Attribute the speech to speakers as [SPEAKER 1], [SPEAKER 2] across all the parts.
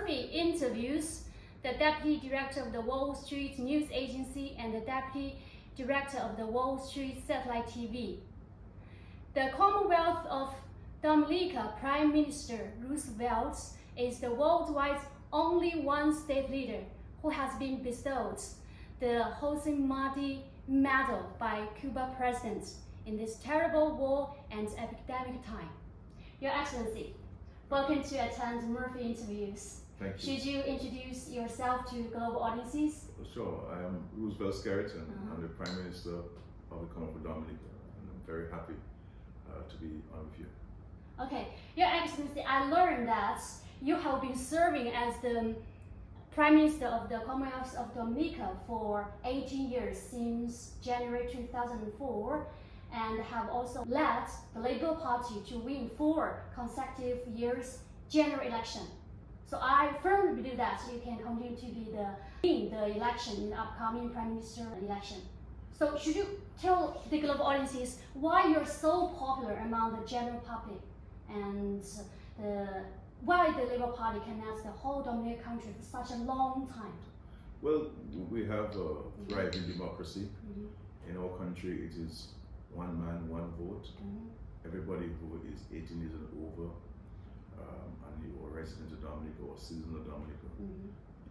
[SPEAKER 1] Murphy interviews the Deputy Director of the Wall Street News Agency and the Deputy Director of the Wall Street Satellite TV. The Commonwealth of Dominica Prime Minister Roosevelt is the worldwide only one state leader who has been bestowed the Jose Marti Medal by Cuba President in this terrible war and epidemic time. Your Excellency, welcome to attend Murphy interviews.
[SPEAKER 2] Thank you.
[SPEAKER 1] Should you introduce yourself to global audiences?
[SPEAKER 2] Sure. I am Roosevelt Skerrit, and I'm the Prime Minister of the Commonwealth of Dominica, and I'm very happy to be on with you.
[SPEAKER 1] Okay, Your Excellency, I learned that you have been serving as the Prime Minister of the Commonwealth of Dominica for 18 years since January 2004, and have also led the Labour Party to win 4 consecutive years general election. So I firmly believe that you can continue to be win the election in the upcoming Prime Minister election. So should you tell the global audiences why you're so popular among the general public, and why the Labour Party connects the whole Dominican country for such a long time?
[SPEAKER 2] Well, we have a thriving democracy. In our country, it is one man, one vote. Everybody who is 18 years and over, and you are a resident of Dominica or citizen of Dominica,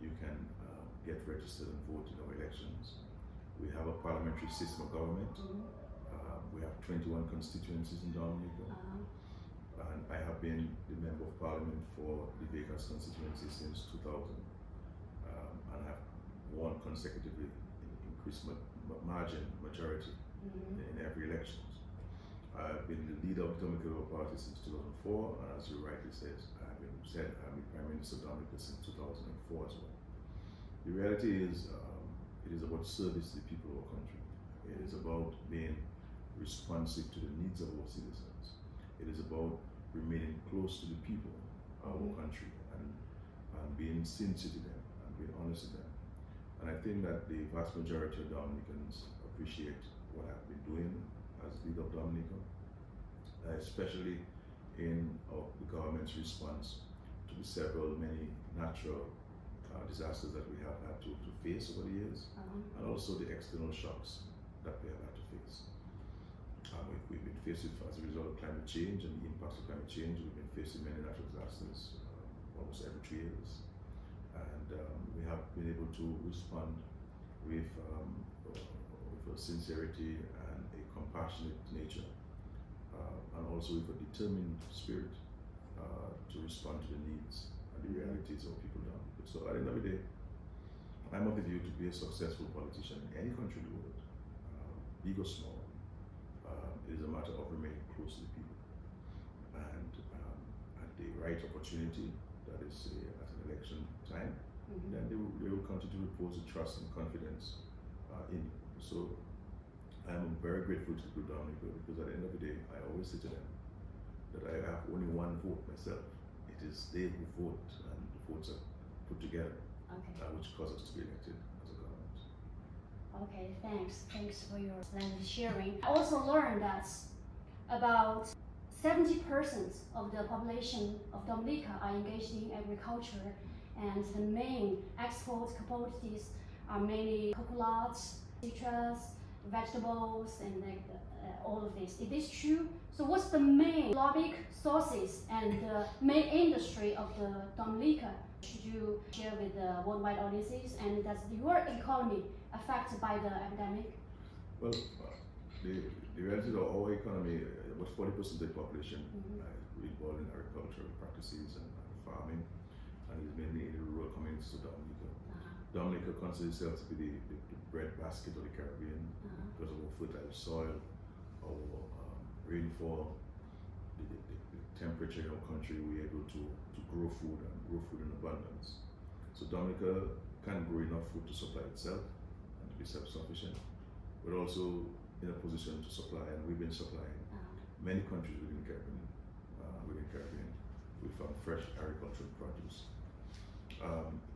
[SPEAKER 2] you can get registered and vote in our elections. We have a parliamentary system of government. We have 21 constituencies in Dominica. And I have been the Member of Parliament for the Vegas constituency since 2000. And I have won consecutively in increased margin majority in every election. I've been the leader of the Dominican Labour Party since 2004, and as you rightly said, I'm the Prime Minister of Dominica since 2004 as well. The reality is, it is about service to the people of our country. It is about being responsive to the needs of our citizens. It is about remaining close to the people of our country and being sincere to them and being honest to them. And I think that the vast majority of Dominicans appreciate what I've been doing as leader of Dominica, especially in the government's response to the many natural disasters that we have had to face over the years, and also the external shocks that we have had to face. We've been faced with, as a result of climate change and the impacts of climate change, we've been facing many natural disasters almost every 3 years. And we have been able to respond with a sincerity and a compassionate nature, and also with a determined spirit to respond to the needs and the realities of people down. So at the end of the day, I'm of the view to be a successful politician in any country in the world, big or small. It is a matter of remaining close to the people, and at the right opportunity, that is at an election time, then they will continue to repose the trust and confidence in you. So I'm very grateful to the Dominica, because at the end of the day, I always say to them that I have only one vote myself. It is they who vote, and the votes are put together, which cause us to be elected as a government.
[SPEAKER 1] Okay, thanks for your splendid sharing. I also learned that about 70% of the population of Dominica are engaged in agriculture, and the main export commodities are mainly coconuts, citrus, vegetables, and all of this. Is this true? So what's the main economic sources and the main industry of the Dominica? Should you share with the worldwide audiences, and does your economy affected by the epidemic?
[SPEAKER 2] Well, the reality of our economy, about 40% of the population is involved in agricultural practices and farming, and is mainly in the rural communities of Dominica. Dominica considers itself to be the breadbasket of the Caribbean because of our fertile soil, our rainfall, the temperature in our country. We're able to grow food and grow food in abundance. So Dominica can grow enough food to supply itself and to be self-sufficient, but also in a position to supply, and we've been supplying many countries within the Caribbean, with fresh agricultural produce.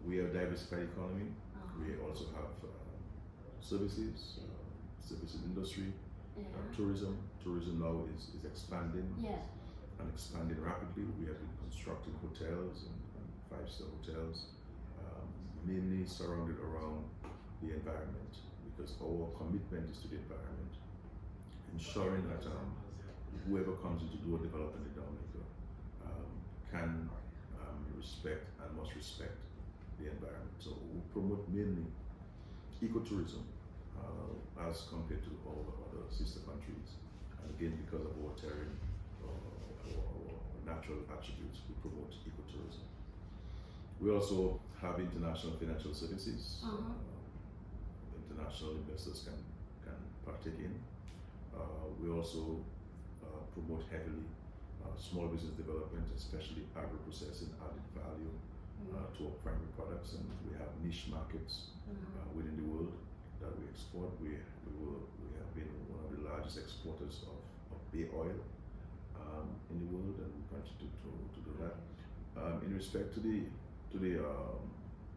[SPEAKER 2] We are a diversified economy. We also have services, services industry, tourism. Tourism now is expanding and expanding rapidly. We have been constructing hotels and 5-star hotels, mainly surrounded around the environment, because our commitment is to the environment, ensuring that whoever comes in to do a development in Dominica can respect and must respect the environment. So we promote mainly ecotourism as compared to all the other sister countries. And again, because of our terrain or natural attributes, we promote ecotourism. We also have international financial services. International investors can partake in. We also promote heavily small business development, especially agro-processing, added value to our primary products, and we have niche markets within the world that we export. We have been one of the largest exporters of bay oil in the world, and we continue to do that. In respect to the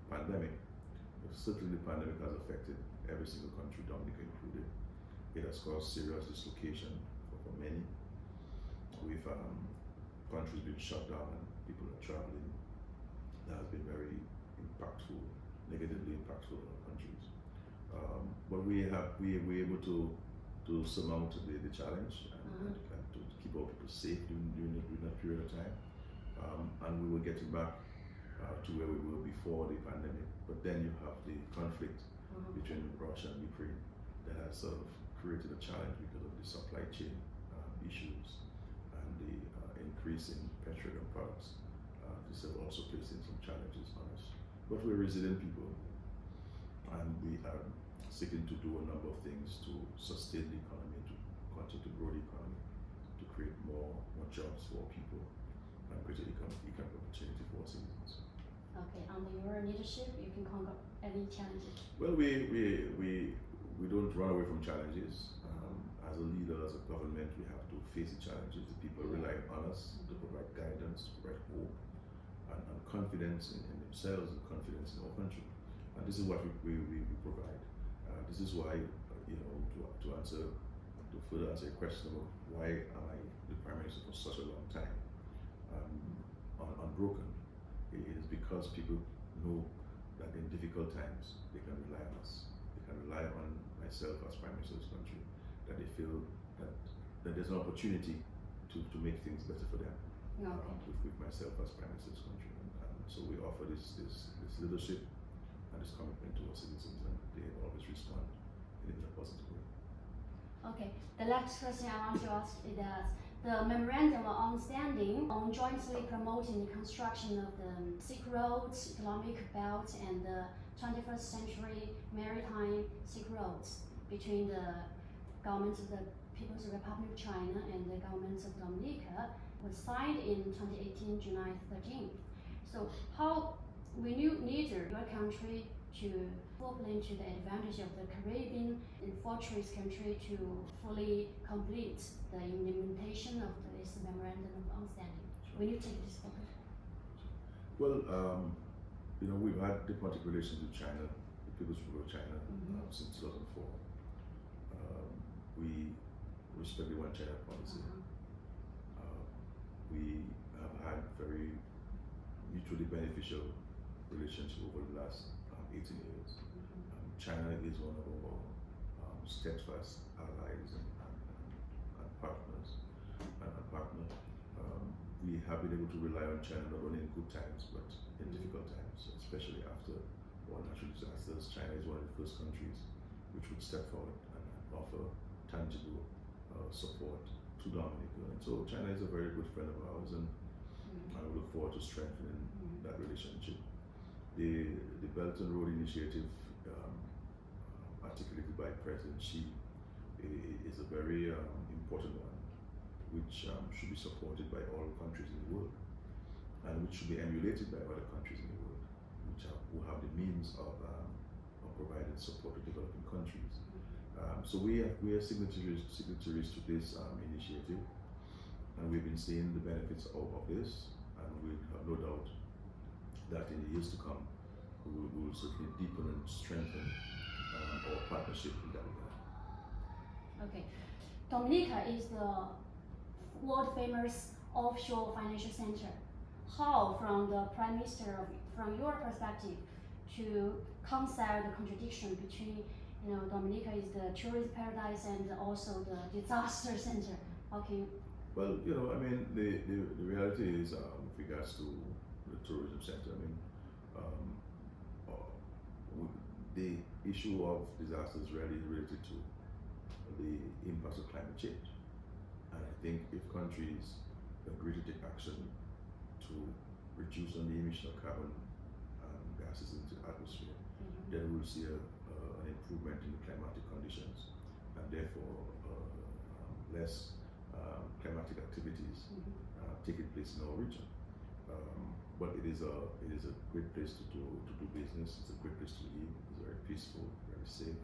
[SPEAKER 2] pandemic, certainly the pandemic has affected every single country, Dominica included. It has caused serious dislocation for many. We've countries been shut down and people are traveling. That has been very impactful, negatively impactful on our countries. But we're able to surmount the challenge and to keep our people safe during that period of time. And we were getting back to where we were before the pandemic. But then you have the conflict between Russia and Ukraine that has sort of created a challenge because of the supply chain issues and the increase in petroleum products. This is also placing some challenges on us. But we're resilient people, and we are seeking to do a number of things to sustain the economy, to continue to grow the economy, to create more jobs for people, and greater economic opportunity for our citizens.
[SPEAKER 1] Okay, under your leadership, you can conquer any challenges.
[SPEAKER 2] Well, we don't run away from challenges. As a leader, as a government, we have to face the challenges. The people rely on us to provide guidance, to provide hope, and confidence in themselves, and confidence in our country. And this is what we provide. This is why, to further answer your question about why am I the Prime Minister for such a long time, unbroken, it is because people know that in difficult times they can rely on us. They can rely on myself as Prime Minister of this country, that they feel that there's an opportunity to make things better for them. With myself as Prime Minister of this country. And so we offer this leadership and this commitment to our citizens, and they always respond in a positive way.
[SPEAKER 1] Okay, the next question I want to ask is that the Memorandum of Understanding on jointly promoting the construction of the Silk Road, Economic Belt, and the 21st Century Maritime Silk Road between the government of the People's Republic of China and the government of Dominica was signed in 2018, July 13th. So how will you leader your country to fully into the advantage of the Caribbean and fortress country to fully complete the implementation of this Memorandum of Understanding? Will you take this forward?
[SPEAKER 2] Well, we've had diplomatic relations with China, the People's Republic of China, since 2004. We respect the One China policy. We have had very mutually beneficial relationship over the last 18 years. China is one of our steadfast allies and partners. We have been able to rely on China not only in good times but in difficult times, especially after war natural disasters. China is one of the first countries which would step forward and offer tangible support to Dominica. And so China is a very good friend of ours, and I look forward to strengthening that relationship. The Belt and Road Initiative, articulated by President Xi, is a very important one, which should be supported by all countries in the world, and which should be emulated by other countries in the world, who have the means of providing support to developing countries. So we are signatories to this initiative, and we've been seeing the benefits of this, and we have no doubt that in the years to come, we will certainly deepen and strengthen our partnership in that regard.
[SPEAKER 1] Okay, Dominica is the world famous offshore financial center. how, from the Prime Minister, from your perspective, to reconcile the contradiction between, Dominica is the tourist paradise and also the disaster center. How can you?
[SPEAKER 2] Well, the reality is, with regards to the tourism sector, the issue of disasters really is related to the impacts of climate change. And I think if countries agree to take action to reduce on the emission of carbon gases into the atmosphere, then we'll see an improvement in the climatic conditions, and therefore less climatic activities taking place in our region. But it is a great place to do business. It's a great place to live. It's very peaceful, very safe,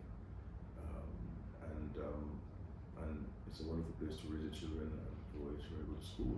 [SPEAKER 2] and it's a wonderful place to raise your children and for your children to go to school.